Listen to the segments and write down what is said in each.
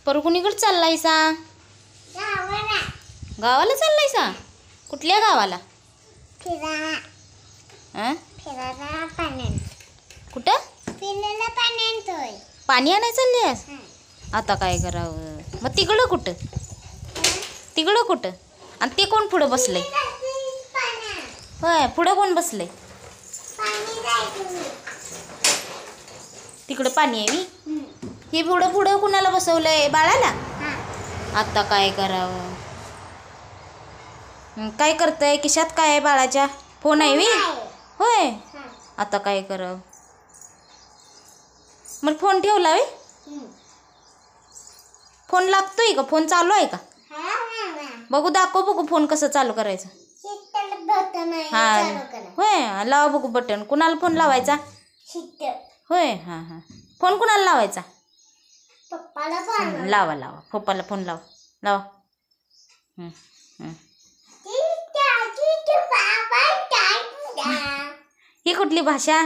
परू कुणीकडे चाललायसा? गावाला चाललायसा? कुठल्या गावाला? कुठं पाणी आणायला चाललीस? आता काय करावं मग? तिकडं कुठं? तिकडं कुठं? आणि ते कोण पुढं बसलंय? होय, पुढं कोण बसलंय? तिकडं पाणी आहे मी. हे पुढं पुढं कुणाला बसवलंय? बाळाला. आता काय करावं? काय करतंय? खिशात काय आहे बाळाच्या? फोन आहे मी. होय, आता काय करावं? मग फोन ठेवला वे? फोन लागतोय का? फोन चालू आहे का? बघू, दाखव बघू फोन कसं चालू करायचं. हा होय, लावा बघू बटन. कुणाला फोन लावायचा? होय, हां हां. फोन कुणाला लावायचा? लावा लावा, पप्पाला फोन लावा लावा. ही कुठली भाषा?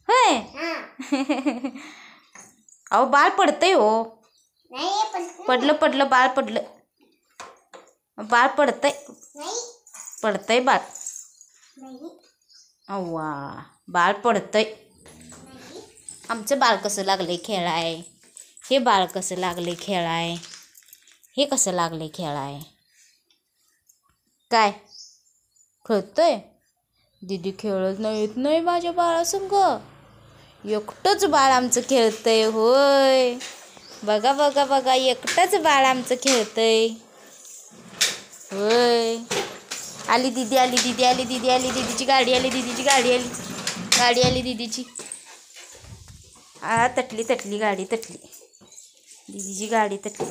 होय. अहो बाळ पडतंय हो. पडलं पडलं बाळ पडलं. बाळ पडतंय. पडतंय बाळ. अव्वा, बाळ पडतंय. आमचं बाळ कसं लागलंय खेळाय. हे बाळ कसं लागलंय खेळाय. हे कसं लागलंय खेळाय. काय खेळतंय? दीदी खेळत नाहीत नाही माझ्या बाळासंग. एकटंच बाळ आमचं खेळतंय. होय, बघा बघा बघा, एकटंच बाळ आमचं खेळतंय. होय, आली दीदी आली, दीदी आली, दीदी आली, दीदीची गाडी आली, दीदीची गाडी आली, गाडी आली दीदीची. तटली तटली गाडी तटली. दीदीची गाडी तटली.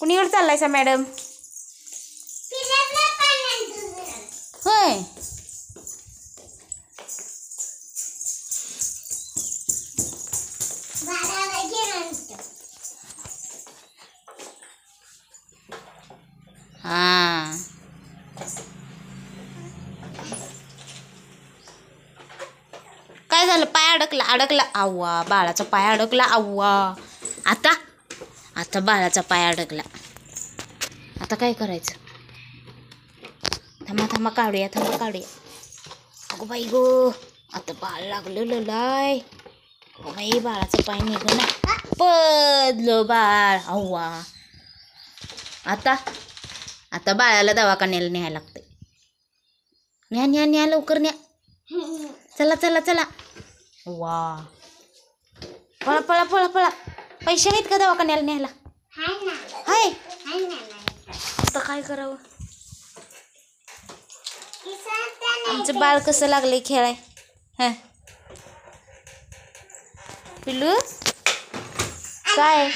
कुणीकडे चाललायसा मॅडम? होय, हां. काय झालं? पाय अडकला अडकला. आव्वा, बाळाचा पाय अडकला. आव्वा, आता आता बाळाचा पाय अडकला. आता काय करायचं? थांबा थांबा, काढूया, थांबा काढूया. अगो बाई गो, आता बाळ लागलं लाय. अगो बाई, बाळाचा पाय निघाला. पडलं बाळ. आव्वा, आता आता बाळाला दवाखान्याला न्यायला लागतंय. न्या न्या न्या, लवकर न्या. चला चला चला. वा, पळा पळा पळा पळा. पैसे आहेत का दवाखान्याला न्यायला? हाय. आता काय करावं? आमचं बाळ कसं लागलंय खेळाय. हा पिल्लू, काय?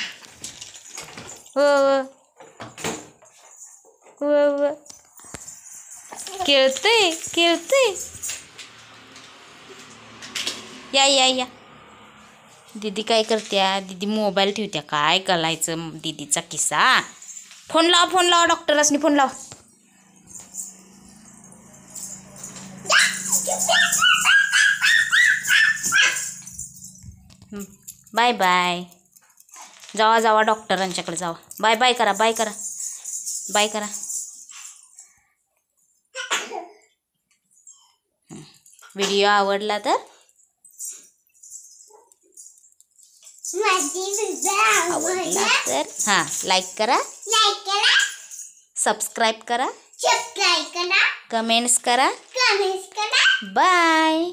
हो हो, खेळतंय खेळतंय. या या या. दीदी काय करत्या? दीदी मोबाईल ठेवत्या. काय करायचं दीदीचा किस्सा. फोन लावा, फोन लावा, डॉक्टरांनी फोन लावा. Bye bye. जावा जावा, डॉक्टरांच्याकडे जावा. बाय बाय करा, बाय करा, बाय करा. व्हिडिओ आवडला तर हां, लाईक करा, सबस्क्राईब करा, कमेंट्स करा. बाय.